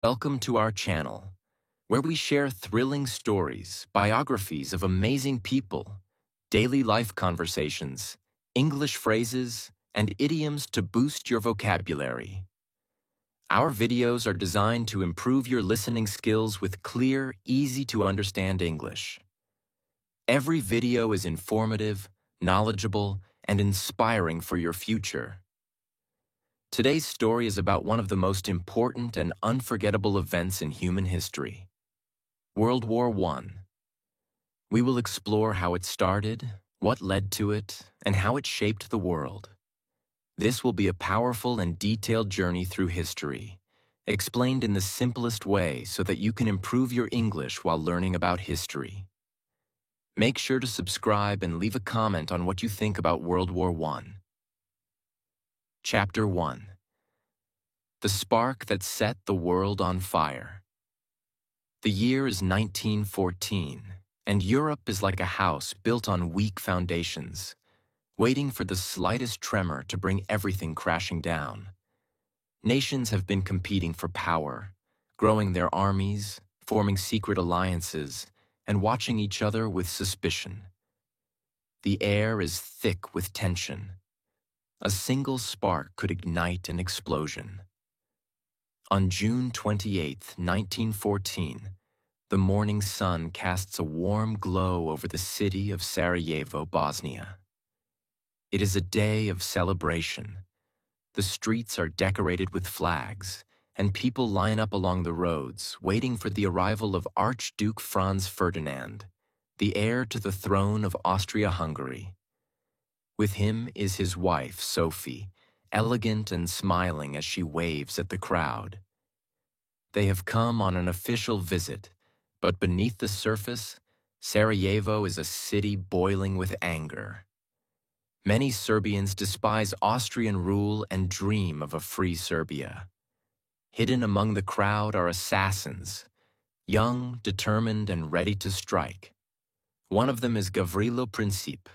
Welcome to our channel, where we share thrilling stories, biographies of amazing people, daily life conversations, English phrases, and idioms to boost your vocabulary. Our videos are designed to improve your listening skills with clear, easy-to-understand English. Every video is informative, knowledgeable, and inspiring for your future. Today's story is about one of the most important and unforgettable events in human history, World War I. We will explore how it started, what led to it, and how it shaped the world. This will be a powerful and detailed journey through history, explained in the simplest way so that you can improve your English while learning about history. Make sure to subscribe and leave a comment on what you think about World War I. Chapter 1. The Spark That Set the World on Fire. The year is 1914, and Europe is like a house built on weak foundations, waiting for the slightest tremor to bring everything crashing down. Nations have been competing for power, growing their armies, forming secret alliances, and watching each other with suspicion. The air is thick with tension. A single spark could ignite an explosion. On June 28, 1914, the morning sun casts a warm glow over the city of Sarajevo, Bosnia. It is a day of celebration. The streets are decorated with flags, and people line up along the roads, waiting for the arrival of Archduke Franz Ferdinand, the heir to the throne of Austria-Hungary. With him is his wife, Sophie, elegant and smiling as she waves at the crowd. They have come on an official visit, but beneath the surface, Sarajevo is a city boiling with anger. Many Serbians despise Austrian rule and dream of a free Serbia. Hidden among the crowd are assassins, young, determined, and ready to strike. One of them is Gavrilo Princip,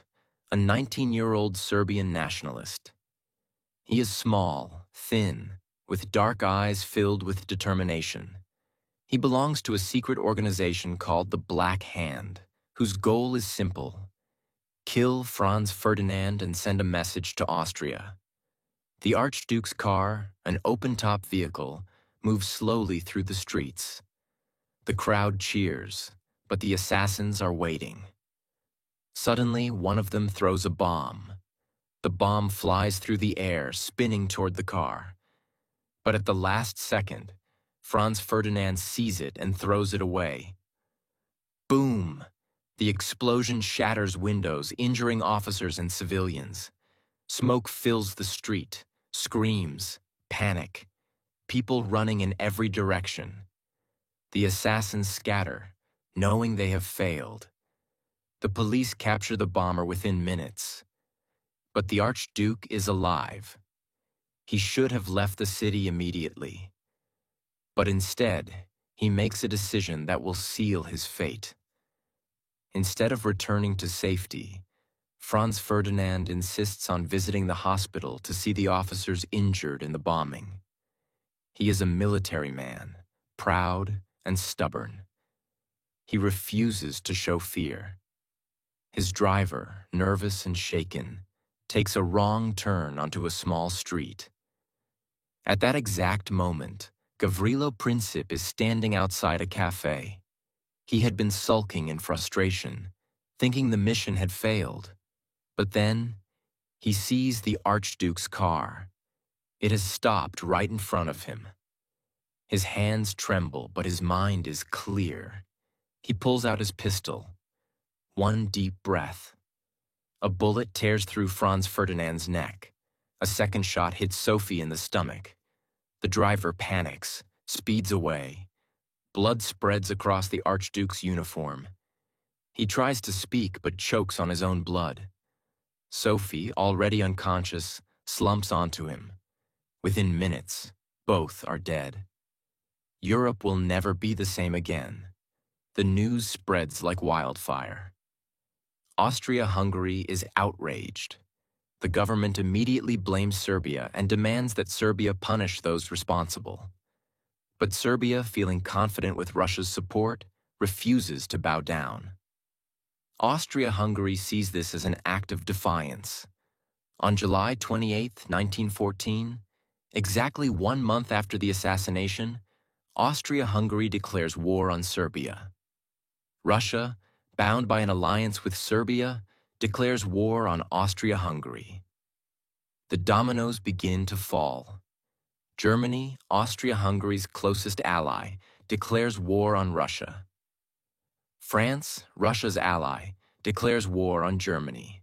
a 19-year-old Serbian nationalist. He is small, thin, with dark eyes filled with determination. He belongs to a secret organization called the Black Hand, whose goal is simple: kill Franz Ferdinand and send a message to Austria. The Archduke's car, an open-top vehicle, moves slowly through the streets. The crowd cheers, but the assassins are waiting. Suddenly, one of them throws a bomb. The bomb flies through the air, spinning toward the car. But at the last second, Franz Ferdinand sees it and throws it away. Boom! The explosion shatters windows, injuring officers and civilians. Smoke fills the street, screams, panic, people running in every direction. The assassins scatter, knowing they have failed. The police capture the bomber within minutes. But the Archduke is alive. He should have left the city immediately. But instead, he makes a decision that will seal his fate. Instead of returning to safety, Franz Ferdinand insists on visiting the hospital to see the officers injured in the bombing. He is a military man, proud and stubborn. He refuses to show fear. His driver, nervous and shaken, takes a wrong turn onto a small street. At that exact moment, Gavrilo Princip is standing outside a cafe. He had been sulking in frustration, thinking the mission had failed. But then, he sees the Archduke's car. It has stopped right in front of him. His hands tremble, but his mind is clear. He pulls out his pistol. One deep breath. A bullet tears through Franz Ferdinand's neck. A second shot hits Sophie in the stomach. The driver panics, speeds away. Blood spreads across the Archduke's uniform. He tries to speak but chokes on his own blood. Sophie, already unconscious, slumps onto him. Within minutes, both are dead. Europe will never be the same again. The news spreads like wildfire. Austria-Hungary is outraged. The government immediately blames Serbia and demands that Serbia punish those responsible. But Serbia, feeling confident with Russia's support, refuses to bow down. Austria-Hungary sees this as an act of defiance. On July 28, 1914, exactly 1 month after the assassination, Austria-Hungary declares war on Serbia. Russia, bound by an alliance with Serbia, declares war on Austria-Hungary. The dominoes begin to fall. Germany, Austria-Hungary's closest ally, declares war on Russia. France, Russia's ally, declares war on Germany.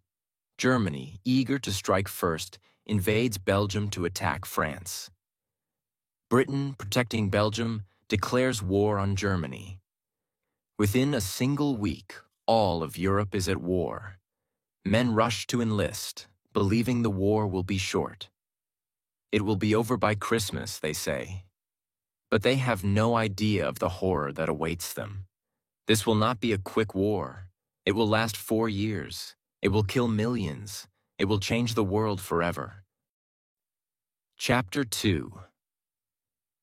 Germany, eager to strike first, invades Belgium to attack France. Britain, protecting Belgium, declares war on Germany. Within a single week, all of Europe is at war. Men rush to enlist, believing the war will be short. It will be over by Christmas, they say. But they have no idea of the horror that awaits them. This will not be a quick war. It will last 4 years. It will kill millions. It will change the world forever. Chapter 2.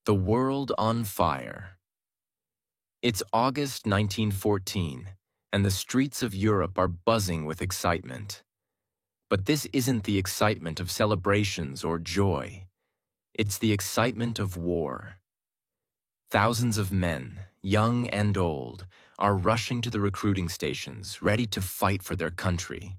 The World on Fire. It's August 1914, and the streets of Europe are buzzing with excitement. But this isn't the excitement of celebrations or joy. It's the excitement of war. Thousands of men, young and old, are rushing to the recruiting stations, ready to fight for their country.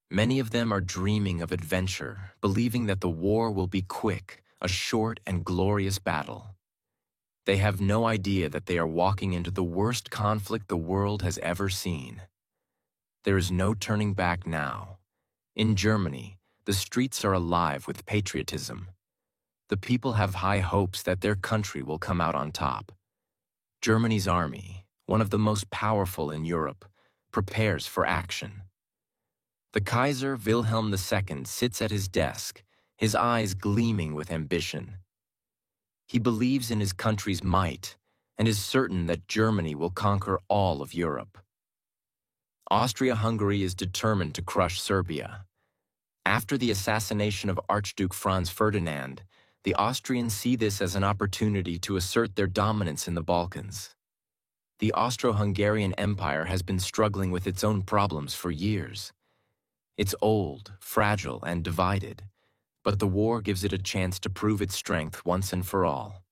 Many of them are dreaming of adventure, believing that the war will be quick, a short and glorious battle. They have no idea that they are walking into the worst conflict the world has ever seen. There is no turning back now. In Germany, the streets are alive with patriotism. The people have high hopes that their country will come out on top. Germany's army, one of the most powerful in Europe, prepares for action. The Kaiser Wilhelm II sits at his desk, his eyes gleaming with ambition. He believes in his country's might and is certain that Germany will conquer all of Europe. Austria-Hungary is determined to crush Serbia. After the assassination of Archduke Franz Ferdinand, the Austrians see this as an opportunity to assert their dominance in the Balkans. The Austro-Hungarian Empire has been struggling with its own problems for years. It's old, fragile, and divided, but the war gives it a chance to prove its strength once and for all.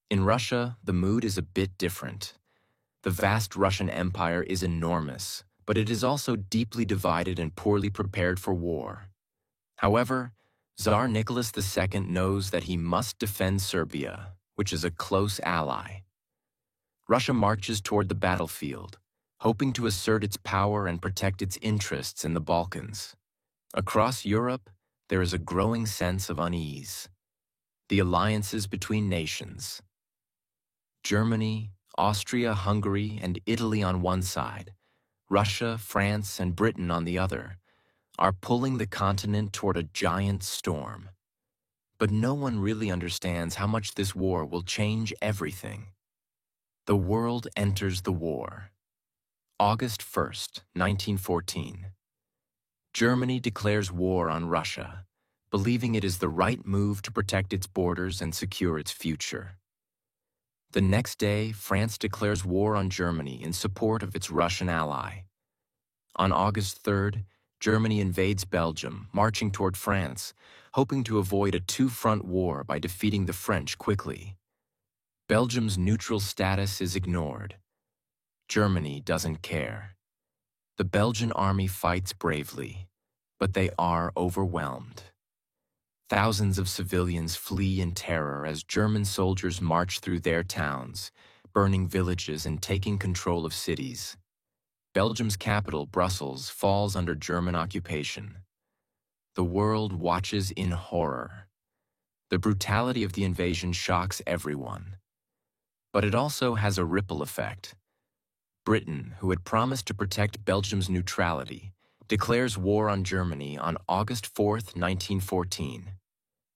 In Russia, the mood is a bit different. The vast Russian Empire is enormous, but it is also deeply divided and poorly prepared for war. However, Tsar Nicholas II knows that he must defend Serbia, which is a close ally. Russia marches toward the battlefield, hoping to assert its power and protect its interests in the Balkans. Across Europe, there is a growing sense of unease. The alliances between nations. Germany, Austria, Hungary, and Italy on one side, Russia, France, and Britain on the other, are pulling the continent toward a giant storm. But no one really understands how much this war will change everything. The world enters the war. August 1st, 1914. Germany declares war on Russia, believing it is the right move to protect its borders and secure its future. The next day, France declares war on Germany in support of its Russian ally. On August 3rd, Germany invades Belgium, marching toward France, hoping to avoid a two-front war by defeating the French quickly. Belgium's neutral status is ignored. Germany doesn't care. The Belgian army fights bravely, but they are overwhelmed. Thousands of civilians flee in terror as German soldiers march through their towns, burning villages and taking control of cities. Belgium's capital, Brussels, falls under German occupation. The world watches in horror. The brutality of the invasion shocks everyone. But it also has a ripple effect. Britain, who had promised to protect Belgium's neutrality, declares war on Germany on August 4th, 1914.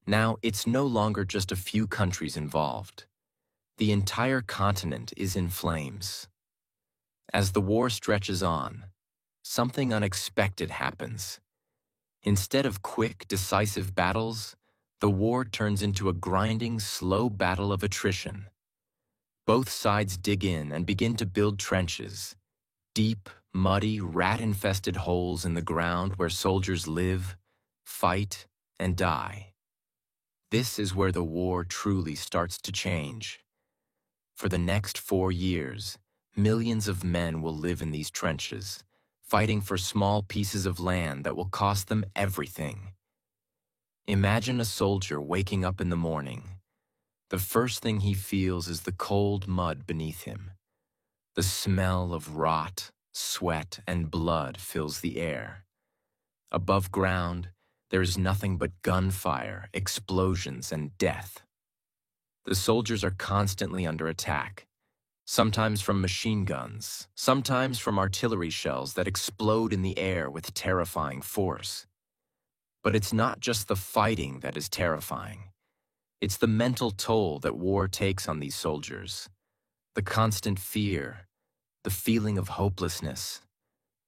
Now, it's no longer just a few countries involved. The entire continent is in flames. As the war stretches on, something unexpected happens. Instead of quick, decisive battles, the war turns into a grinding, slow battle of attrition. Both sides dig in and begin to build trenches, deep, muddy, rat-infested holes in the ground where soldiers live, fight, and die. This is where the war truly starts to change. For the next 4 years, millions of men will live in these trenches, fighting for small pieces of land that will cost them everything. Imagine a soldier waking up in the morning. The first thing he feels is the cold mud beneath him. The smell of rot, sweat, and blood fills the air. Above ground, there is nothing but gunfire, explosions, and death. The soldiers are constantly under attack, sometimes from machine guns, sometimes from artillery shells that explode in the air with terrifying force. But it's not just the fighting that is terrifying. It's the mental toll that war takes on these soldiers. The constant fear, the feeling of hopelessness.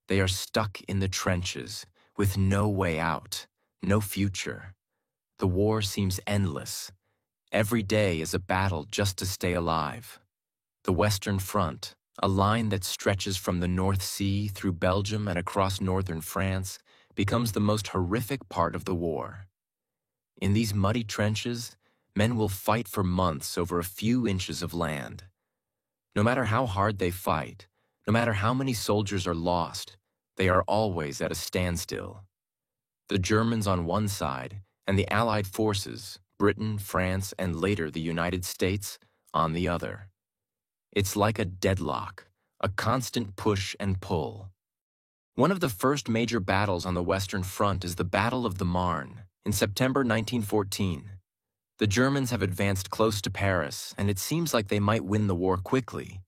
They are stuck in the trenches with no way out, no future. The war seems endless. Every day is a battle just to stay alive. The Western Front, a line that stretches from the North Sea through Belgium and across northern France, becomes the most horrific part of the war. In these muddy trenches, men will fight for months over a few inches of land. No matter how hard they fight, no matter how many soldiers are lost, they are always at a standstill. The Germans on one side and the Allied forces, Britain, France, and later the United States, on the other. It's like a deadlock, a constant push and pull. One of the first major battles on the Western Front is the Battle of the Marne in September 1914. The Germans have advanced close to Paris, and it seems like they might win the war quickly.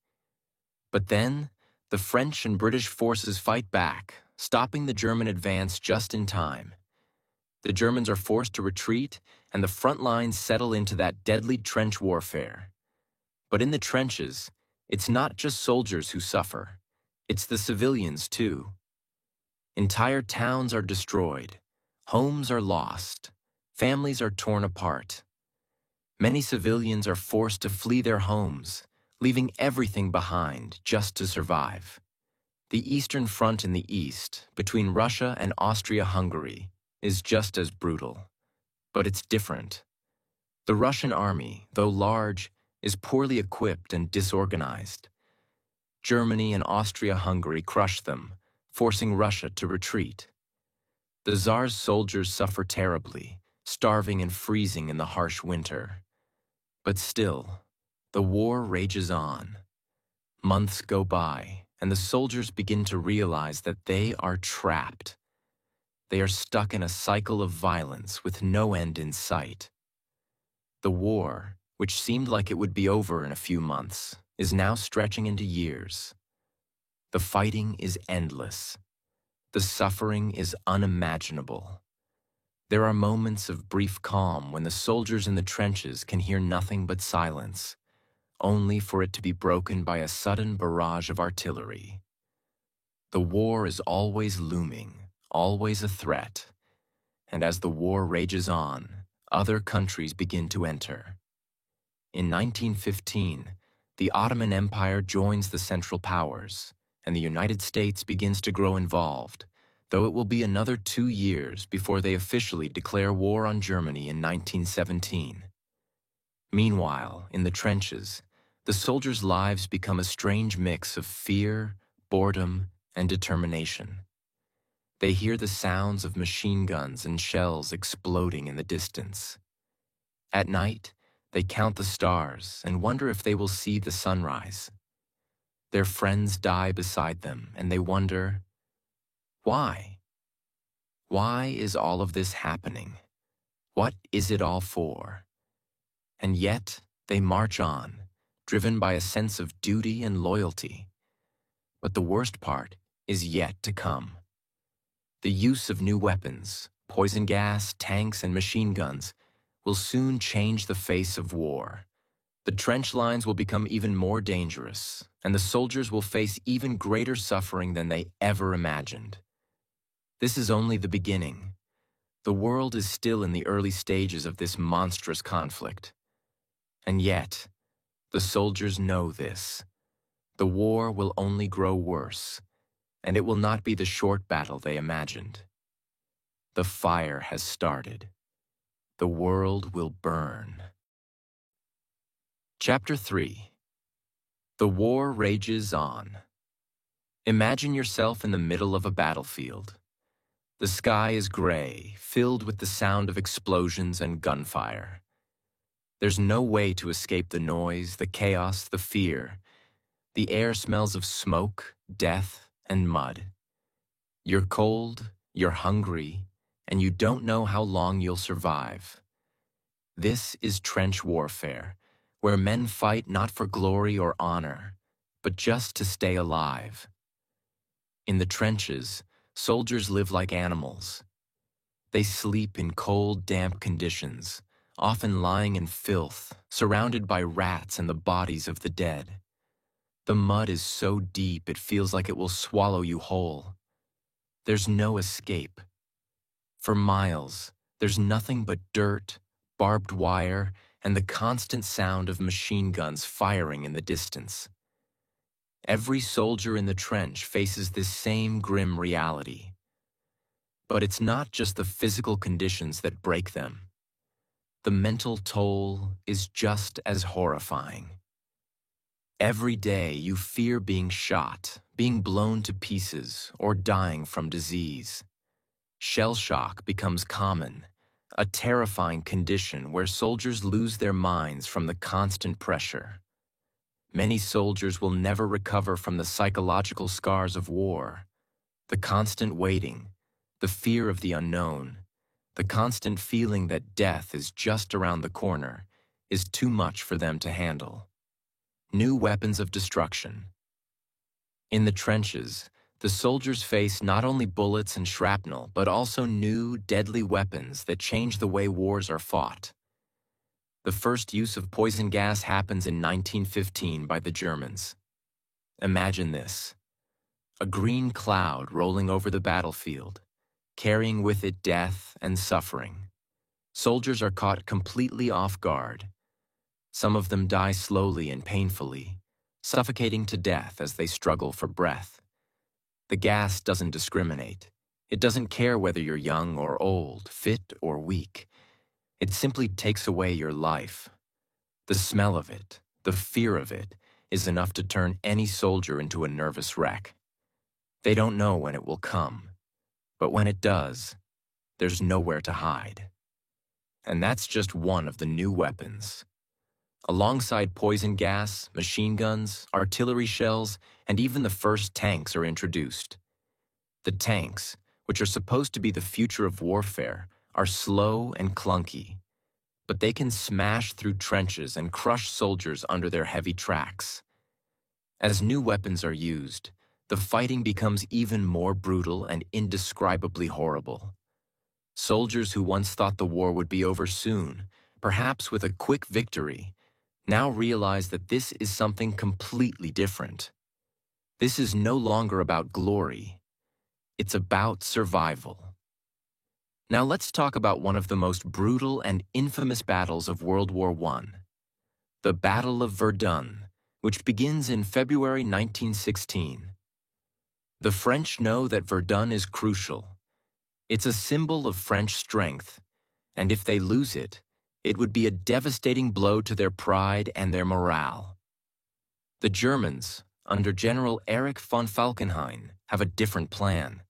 But then, the French and British forces fight back, stopping the German advance just in time. The Germans are forced to retreat, and the front lines settle into that deadly trench warfare. But in the trenches, it's not just soldiers who suffer. It's the civilians, too. Entire towns are destroyed. Homes are lost. Families are torn apart. Many civilians are forced to flee their homes, leaving everything behind just to survive. The Eastern Front in the east, between Russia and Austria-Hungary, is just as brutal. But it's different. The Russian army, though large, is poorly equipped and disorganized. Germany and Austria-Hungary crush them, forcing Russia to retreat. The Tsar's soldiers suffer terribly, starving and freezing in the harsh winter. But still, the war rages on. Months go by, and the soldiers begin to realize that they are trapped. They are stuck in a cycle of violence with no end in sight. The war, which seemed like it would be over in a few months, is now stretching into years. The fighting is endless. The suffering is unimaginable. There are moments of brief calm when the soldiers in the trenches can hear nothing but silence, only for it to be broken by a sudden barrage of artillery. The war is always looming, always a threat, and as the war rages on, other countries begin to enter. In 1915, the Ottoman Empire joins the Central Powers, and the United States begins to grow involved, though it will be another 2 years before they officially declare war on Germany in 1917. Meanwhile, in the trenches, the soldiers' lives become a strange mix of fear, boredom, and determination. They hear the sounds of machine guns and shells exploding in the distance. At night, they count the stars and wonder if they will see the sunrise. Their friends die beside them, and they wonder, why? Why is all of this happening? What is it all for? And yet, they march on, driven by a sense of duty and loyalty. But the worst part is yet to come. The use of new weapons, poison gas, tanks, and machine guns will soon change the face of war. The trench lines will become even more dangerous, and the soldiers will face even greater suffering than they ever imagined. This is only the beginning. The world is still in the early stages of this monstrous conflict. And yet, the soldiers know this. The war will only grow worse, and it will not be the short battle they imagined. The fire has started. The world will burn. Chapter 3. The war rages on. Imagine yourself in the middle of a battlefield. The sky is gray, filled with the sound of explosions and gunfire. There's no way to escape the noise, the chaos, the fear. The air smells of smoke, death, and mud. You're cold, you're hungry, and you don't know how long you'll survive. This is trench warfare, where men fight not for glory or honor, but just to stay alive. In the trenches, soldiers live like animals. They sleep in cold, damp conditions, often lying in filth, surrounded by rats and the bodies of the dead. The mud is so deep it feels like it will swallow you whole. There's no escape. For miles, there's nothing but dirt, barbed wire, and the constant sound of machine guns firing in the distance. Every soldier in the trench faces this same grim reality. But it's not just the physical conditions that break them. The mental toll is just as horrifying. Every day you fear being shot, being blown to pieces, or dying from disease. Shell shock becomes common, a terrifying condition where soldiers lose their minds from the constant pressure. Many soldiers will never recover from the psychological scars of war. The constant waiting, the fear of the unknown, the constant feeling that death is just around the corner is too much for them to handle. New weapons of destruction. In the trenches, the soldiers face not only bullets and shrapnel, but also new, deadly weapons that change the way wars are fought. The first use of poison gas happens in 1915 by the Germans. Imagine this: a green cloud rolling over the battlefield, carrying with it death and suffering. Soldiers are caught completely off guard. Some of them die slowly and painfully, suffocating to death as they struggle for breath. The gas doesn't discriminate. It doesn't care whether you're young or old, fit or weak. It simply takes away your life. The smell of it, the fear of it, is enough to turn any soldier into a nervous wreck. They don't know when it will come, but when it does, there's nowhere to hide. And that's just one of the new weapons. Alongside poison gas, machine guns, artillery shells, and even the first tanks are introduced. The tanks, which are supposed to be the future of warfare, are slow and clunky, but they can smash through trenches and crush soldiers under their heavy tracks. As new weapons are used, the fighting becomes even more brutal and indescribably horrible. Soldiers who once thought the war would be over soon, perhaps with a quick victory, now realize that this is something completely different. This is no longer about glory. It's about survival. Now let's talk about one of the most brutal and infamous battles of World War I, the Battle of Verdun, which begins in February 1916. The French know that Verdun is crucial. It's a symbol of French strength, and if they lose it, it would be a devastating blow to their pride and their morale. The Germans, under General Erich von Falkenhayn, have a different plan.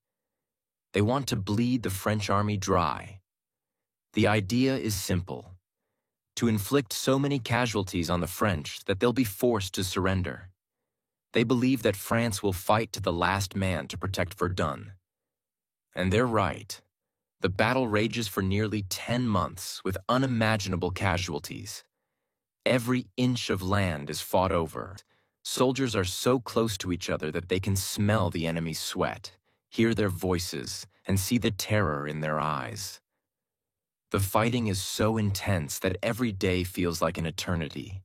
They want to bleed the French army dry. The idea is simple: to inflict so many casualties on the French that they'll be forced to surrender. They believe that France will fight to the last man to protect Verdun. And they're right. The battle rages for nearly 10 months with unimaginable casualties. Every inch of land is fought over. Soldiers are so close to each other that they can smell the enemy's sweat, hear their voices, and see the terror in their eyes. The fighting is so intense that every day feels like an eternity.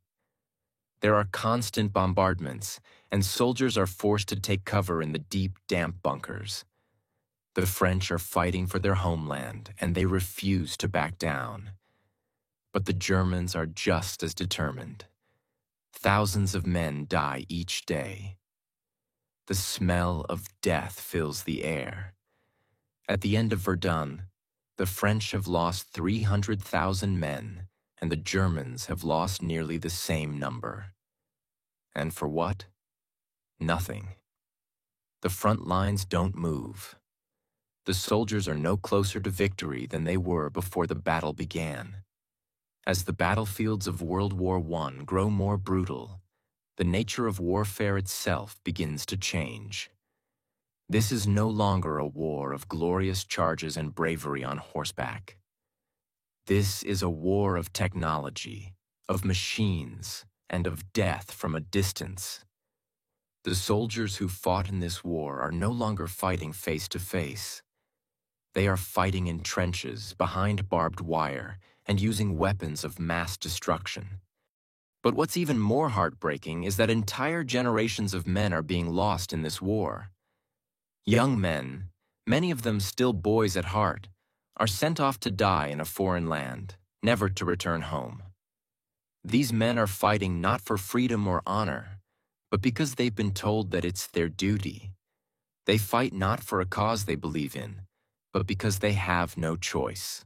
There are constant bombardments, and soldiers are forced to take cover in the deep, damp bunkers. The French are fighting for their homeland, and they refuse to back down. But the Germans are just as determined. Thousands of men die each day. The smell of death fills the air. At the end of Verdun, the French have lost 300,000 men, and the Germans have lost nearly the same number. And for what? Nothing. The front lines don't move. The soldiers are no closer to victory than they were before the battle began. As the battlefields of World War I grow more brutal, the nature of warfare itself begins to change. This is no longer a war of glorious charges and bravery on horseback. This is a war of technology, of machines, and of death from a distance. The soldiers who fought in this war are no longer fighting face to face. They are fighting in trenches, behind barbed wire, and using weapons of mass destruction. But what's even more heartbreaking is that entire generations of men are being lost in this war. Young men, many of them still boys at heart, are sent off to die in a foreign land, never to return home. These men are fighting not for freedom or honor, but because they've been told that it's their duty. They fight not for a cause they believe in, but because they have no choice.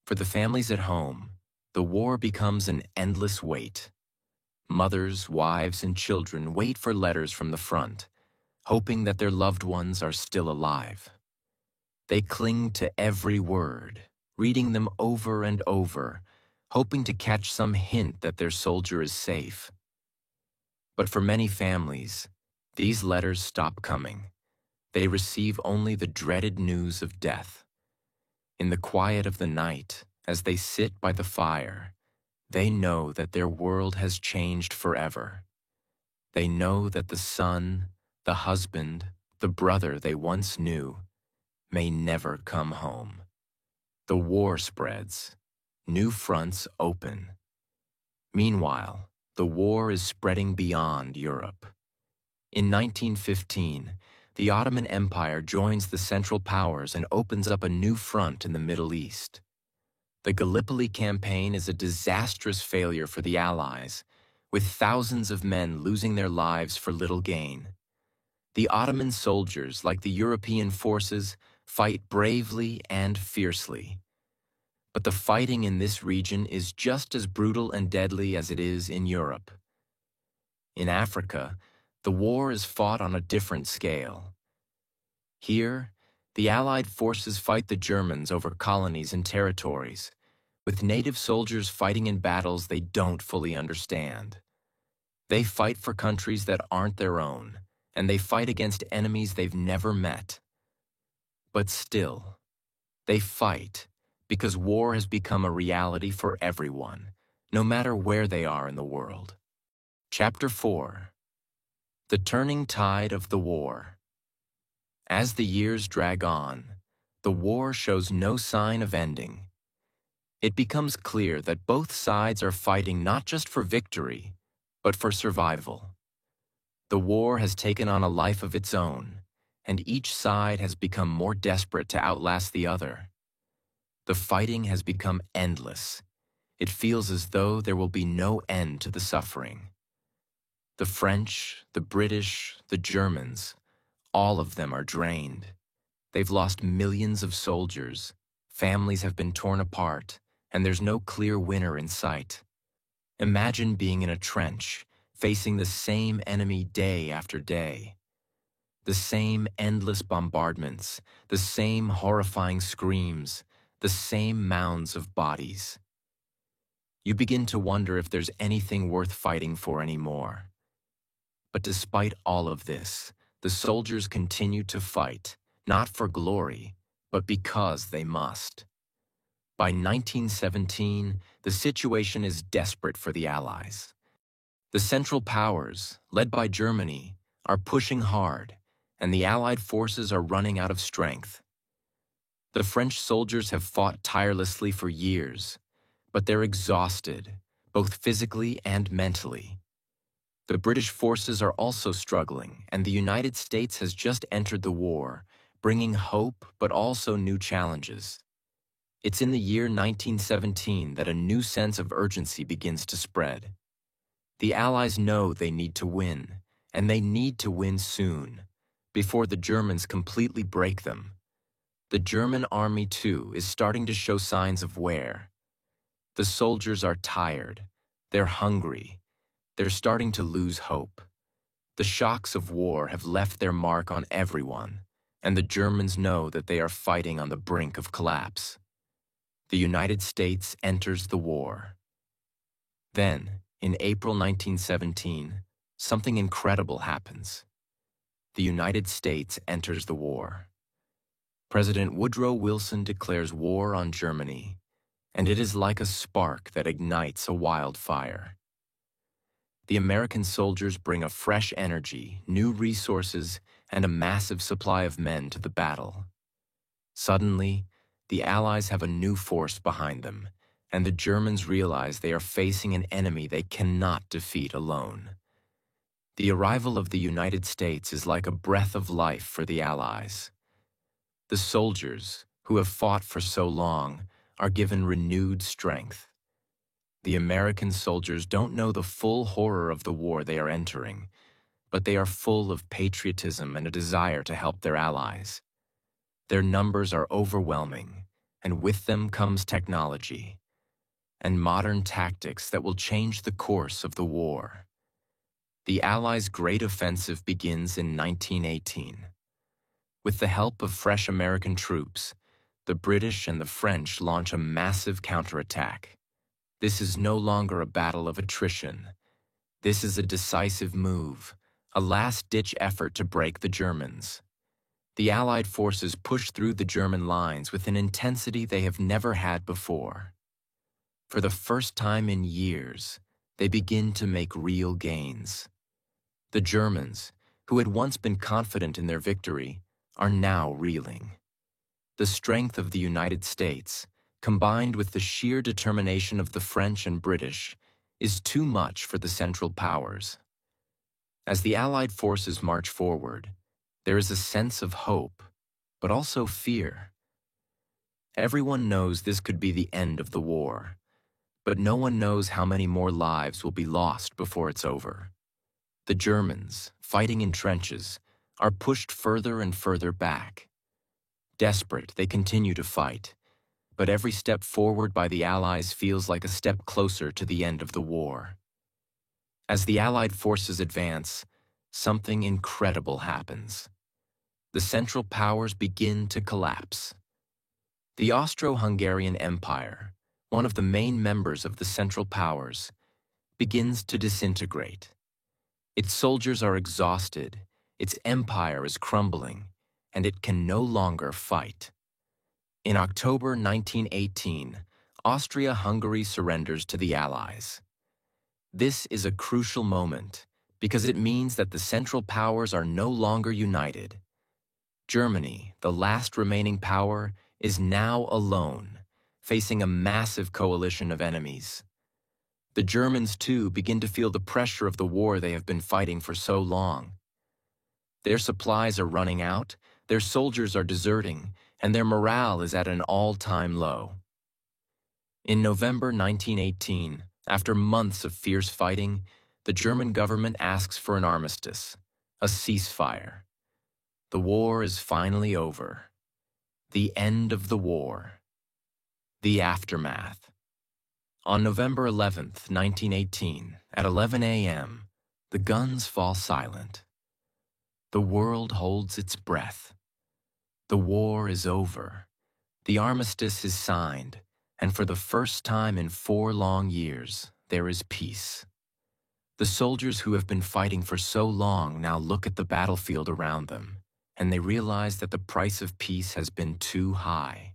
For the families at home, the war becomes an endless wait. Mothers, wives, and children wait for letters from the front, hoping that their loved ones are still alive. They cling to every word, reading them over and over, hoping to catch some hint that their soldier is safe. But for many families, these letters stop coming. They receive only the dreaded news of death. In the quiet of the night, as they sit by the fire, they know that their world has changed forever. They know that the son, the husband, the brother they once knew, may never come home. The war spreads. New fronts open. Meanwhile, the war is spreading beyond Europe. In 1915, the Ottoman Empire joins the Central Powers and opens up a new front in the Middle East. The Gallipoli campaign is a disastrous failure for the Allies, with thousands of men losing their lives for little gain. The Ottoman soldiers, like the European forces, fight bravely and fiercely. But the fighting in this region is just as brutal and deadly as it is in Europe. In Africa, the war is fought on a different scale. Here, the Allied forces fight the Germans over colonies and territories, with native soldiers fighting in battles they don't fully understand. They fight for countries that aren't their own, and they fight against enemies they've never met. But still, they fight because war has become a reality for everyone, no matter where they are in the world. Chapter 4. The Turning Tide of the War. As the years drag on, the war shows no sign of ending. It becomes clear that both sides are fighting not just for victory, but for survival. The war has taken on a life of its own, and each side has become more desperate to outlast the other. The fighting has become endless. It feels as though there will be no end to the suffering. The French, the British, the Germans, all of them are drained. They've lost millions of soldiers, families have been torn apart, and there's no clear winner in sight. Imagine being in a trench, facing the same enemy day after day. The same endless bombardments, the same horrifying screams, the same mounds of bodies. You begin to wonder if there's anything worth fighting for anymore. But despite all of this, the soldiers continue to fight, not for glory, but because they must. By 1917, the situation is desperate for the Allies. The Central Powers, led by Germany, are pushing hard, and the Allied forces are running out of strength. The French soldiers have fought tirelessly for years, but they're exhausted, both physically and mentally. The British forces are also struggling, and the United States has just entered the war, bringing hope but also new challenges. It's in the year 1917 that a new sense of urgency begins to spread. The Allies know they need to win, and they need to win soon, before the Germans completely break them. The German army, too, is starting to show signs of wear. The soldiers are tired, they're hungry, they're starting to lose hope. The shocks of war have left their mark on everyone, and the Germans know that they are fighting on the brink of collapse. The United States enters the war. Then, in April 1917, something incredible happens. The United States enters the war. President Woodrow Wilson declares war on Germany, and it is like a spark that ignites a wildfire. The American soldiers bring a fresh energy, new resources, and a massive supply of men to the battle. Suddenly, the Allies have a new force behind them, and the Germans realize they are facing an enemy they cannot defeat alone. The arrival of the United States is like a breath of life for the Allies. The soldiers, who have fought for so long, are given renewed strength. The American soldiers don't know the full horror of the war they are entering, but they are full of patriotism and a desire to help their allies. Their numbers are overwhelming, and with them comes technology and modern tactics that will change the course of the war. The Allies' great offensive begins in 1918. With the help of fresh American troops, the British and the French launch a massive counterattack. This is no longer a battle of attrition. This is a decisive move, a last-ditch effort to break the Germans. The Allied forces push through the German lines with an intensity they have never had before. For the first time in years, they begin to make real gains. The Germans, who had once been confident in their victory, are now reeling. The strength of the United States, combined with the sheer determination of the French and British, is too much for the Central Powers. As the Allied forces march forward, there is a sense of hope, but also fear. Everyone knows this could be the end of the war, but no one knows how many more lives will be lost before it's over. The Germans, fighting in trenches, are pushed further and further back. Desperate, they continue to fight, but every step forward by the Allies feels like a step closer to the end of the war. As the Allied forces advance, something incredible happens. The Central Powers begin to collapse. The Austro-Hungarian Empire, one of the main members of the Central Powers, begins to disintegrate. Its soldiers are exhausted, its empire is crumbling, and it can no longer fight. In October 1918, Austria-Hungary surrenders to the Allies. This is a crucial moment because it means that the Central Powers are no longer united. Germany, the last remaining power, is now alone, facing a massive coalition of enemies. The Germans, too, begin to feel the pressure of the war they have been fighting for so long. Their supplies are running out, their soldiers are deserting, and their morale is at an all-time low. In November 1918, after months of fierce fighting, the German government asks for an armistice, a ceasefire. The war is finally over. The end of the war. The aftermath. On November 11th, 1918, at 11 a.m., the guns fall silent. The world holds its breath. The war is over. The armistice is signed, and for the first time in 4 long years, there is peace. The soldiers who have been fighting for so long now look at the battlefield around them, and they realize that the price of peace has been too high.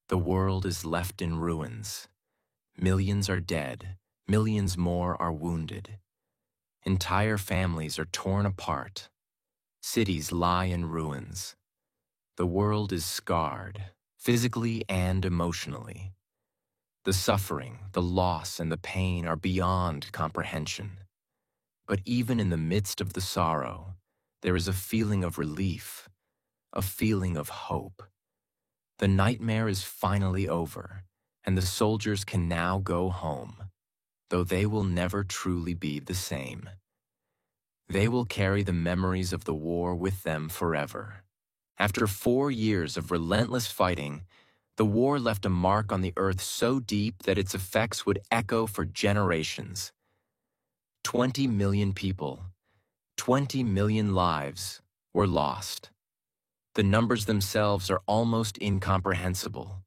The world is left in ruins. Millions are dead, millions more are wounded. Entire families are torn apart. Cities lie in ruins. The world is scarred, physically and emotionally. The suffering, the loss, and the pain are beyond comprehension. But even in the midst of the sorrow, there is a feeling of relief, a feeling of hope. The nightmare is finally over, and the soldiers can now go home, though they will never truly be the same. They will carry the memories of the war with them forever. After 4 years of relentless fighting, the war left a mark on the earth so deep that its effects would echo for generations. 20 million people, 20 million lives were lost. The numbers themselves are almost incomprehensible.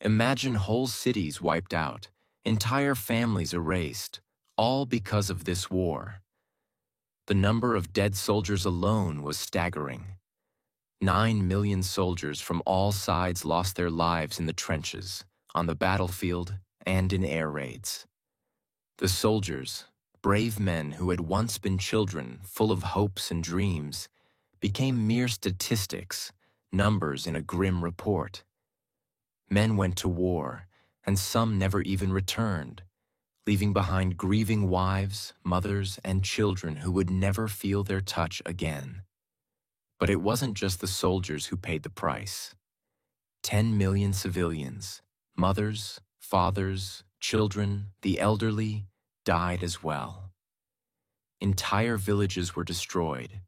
Imagine whole cities wiped out, entire families erased, all because of this war. The number of dead soldiers alone was staggering. 9 million soldiers from all sides lost their lives in the trenches, on the battlefield, and in air raids. The soldiers, brave men who had once been children full of hopes and dreams, became mere statistics, numbers in a grim report. Men went to war, and some never even returned, leaving behind grieving wives, mothers, and children who would never feel their touch again. But it wasn't just the soldiers who paid the price. 10 million civilians, mothers, fathers, children, the elderly, died as well. Entire villages were destroyed.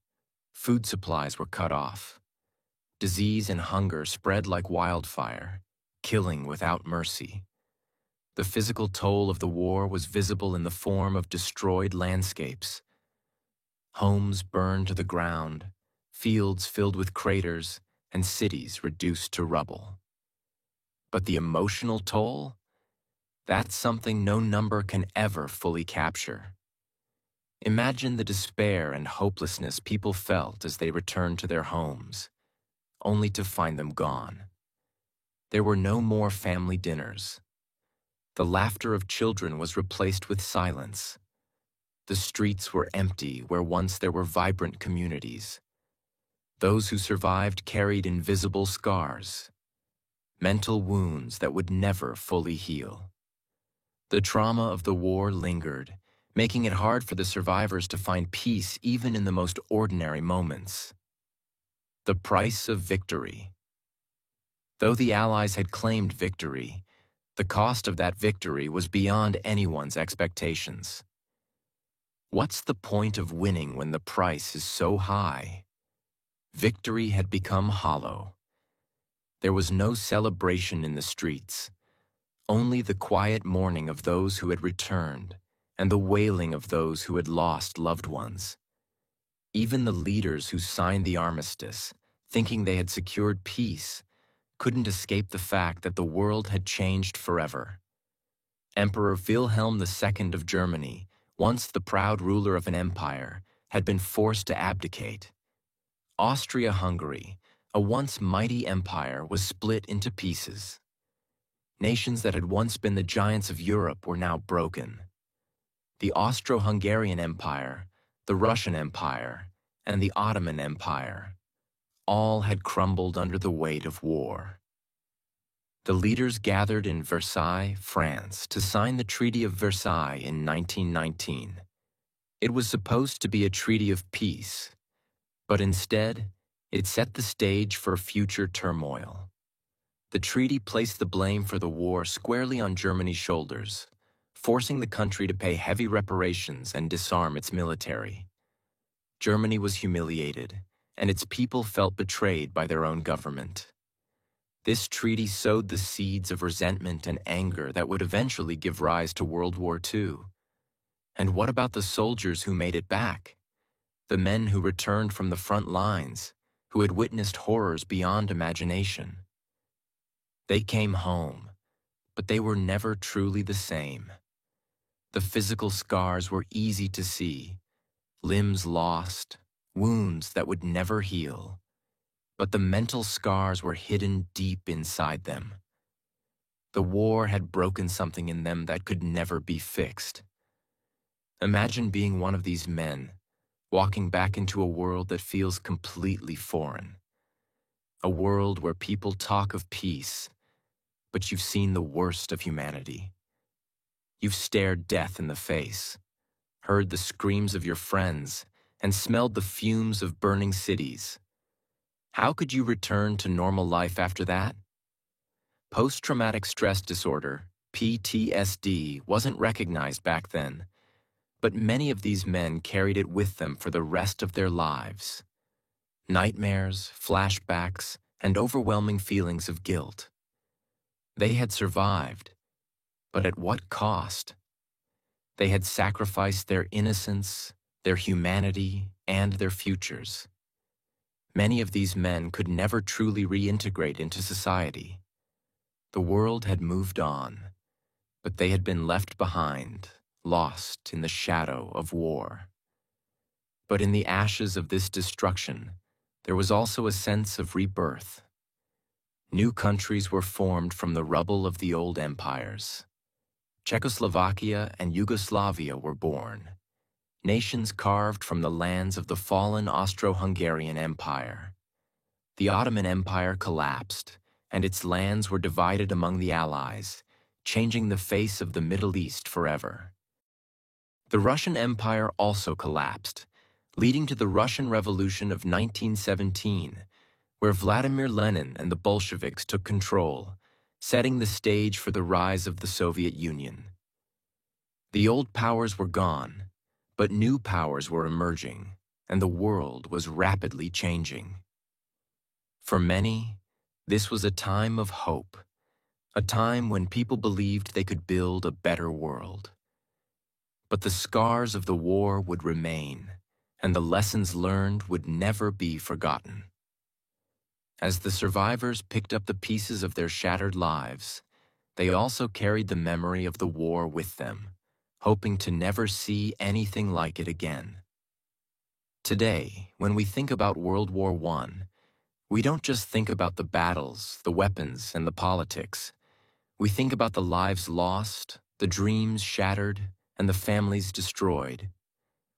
Food supplies were cut off. Disease and hunger spread like wildfire, killing without mercy. The physical toll of the war was visible in the form of destroyed landscapes. Homes burned to the ground, fields filled with craters, and cities reduced to rubble. But the emotional toll? That's something no number can ever fully capture. Imagine the despair and hopelessness people felt as they returned to their homes, only to find them gone. There were no more family dinners. The laughter of children was replaced with silence. The streets were empty where once there were vibrant communities. Those who survived carried invisible scars, mental wounds that would never fully heal. The trauma of the war lingered, making it hard for the survivors to find peace even in the most ordinary moments. The price of victory. Though the Allies had claimed victory, the cost of that victory was beyond anyone's expectations. What's the point of winning when the price is so high? Victory had become hollow. There was no celebration in the streets, only the quiet mourning of those who had returned and the wailing of those who had lost loved ones. Even the leaders who signed the armistice, thinking they had secured peace, couldn't escape the fact that the world had changed forever. Emperor Wilhelm II of Germany, once the proud ruler of an empire, had been forced to abdicate. Austria-Hungary, a once mighty empire, was split into pieces. Nations that had once been the giants of Europe were now broken. The Austro-Hungarian Empire, the Russian Empire, and the Ottoman Empire all had crumbled under the weight of war. The leaders gathered in Versailles, France, to sign the Treaty of Versailles in 1919. It was supposed to be a treaty of peace, but instead, it set the stage for future turmoil. The treaty placed the blame for the war squarely on Germany's shoulders, forcing the country to pay heavy reparations and disarm its military. Germany was humiliated, and its people felt betrayed by their own government. This treaty sowed the seeds of resentment and anger that would eventually give rise to World War II. And what about the soldiers who made it back? The men who returned from the front lines, who had witnessed horrors beyond imagination. They came home, but they were never truly the same. The physical scars were easy to see, limbs lost, wounds that would never heal. But the mental scars were hidden deep inside them. The war had broken something in them that could never be fixed. Imagine being one of these men, walking back into a world that feels completely foreign. A world where people talk of peace, but you've seen the worst of humanity. You've stared death in the face, heard the screams of your friends, and smelled the fumes of burning cities. How could you return to normal life after that? Post-traumatic stress disorder, PTSD, wasn't recognized back then, but many of these men carried it with them for the rest of their lives. Nightmares, flashbacks, and overwhelming feelings of guilt. They had survived, but at what cost? They had sacrificed their innocence, their humanity, and their futures. Many of these men could never truly reintegrate into society. The world had moved on, but they had been left behind, lost in the shadow of war. But in the ashes of this destruction, there was also a sense of rebirth. New countries were formed from the rubble of the old empires. Czechoslovakia and Yugoslavia were born, nations carved from the lands of the fallen Austro-Hungarian Empire. The Ottoman Empire collapsed, and its lands were divided among the Allies, changing the face of the Middle East forever. The Russian Empire also collapsed, leading to the Russian Revolution of 1917, where Vladimir Lenin and the Bolsheviks took control, setting the stage for the rise of the Soviet Union. The old powers were gone, but new powers were emerging, and the world was rapidly changing. For many, this was a time of hope, a time when people believed they could build a better world. But the scars of the war would remain, and the lessons learned would never be forgotten. As the survivors picked up the pieces of their shattered lives, they also carried the memory of the war with them, hoping to never see anything like it again. Today, when we think about World War I, we don't just think about the battles, the weapons, and the politics. We think about the lives lost, the dreams shattered, and the families destroyed.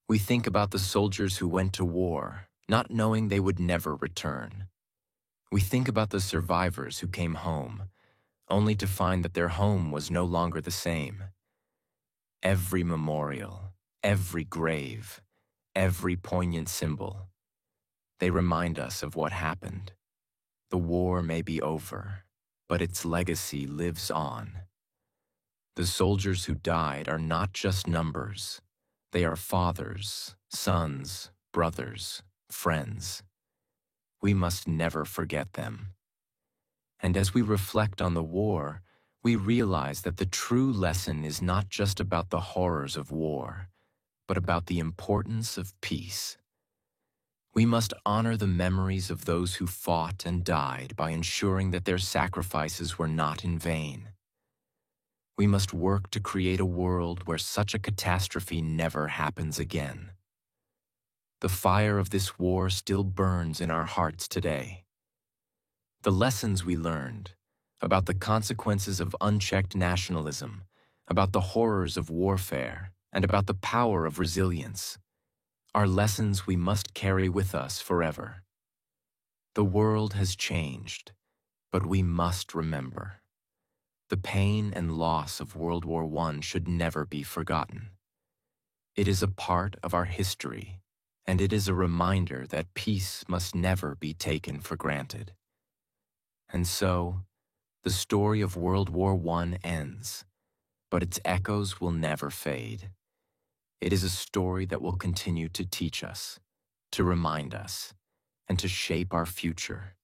We think about the soldiers who went to war, not knowing they would never return. We think about the survivors who came home, only to find that their home was no longer the same. Every memorial, every grave, every poignant symbol, they remind us of what happened. The war may be over, but its legacy lives on. The soldiers who died are not just numbers. They are fathers, sons, brothers, friends. We must never forget them. And as we reflect on the war, we realize that the true lesson is not just about the horrors of war, but about the importance of peace. We must honor the memories of those who fought and died by ensuring that their sacrifices were not in vain. We must work to create a world where such a catastrophe never happens again. The fire of this war still burns in our hearts today. The lessons we learned about the consequences of unchecked nationalism, about the horrors of warfare, and about the power of resilience are lessons we must carry with us forever. The world has changed, but we must remember. The pain and loss of World War I should never be forgotten. It is a part of our history, and it is a reminder that peace must never be taken for granted. And so, the story of World War I ends, but its echoes will never fade. It is a story that will continue to teach us, to remind us, and to shape our future.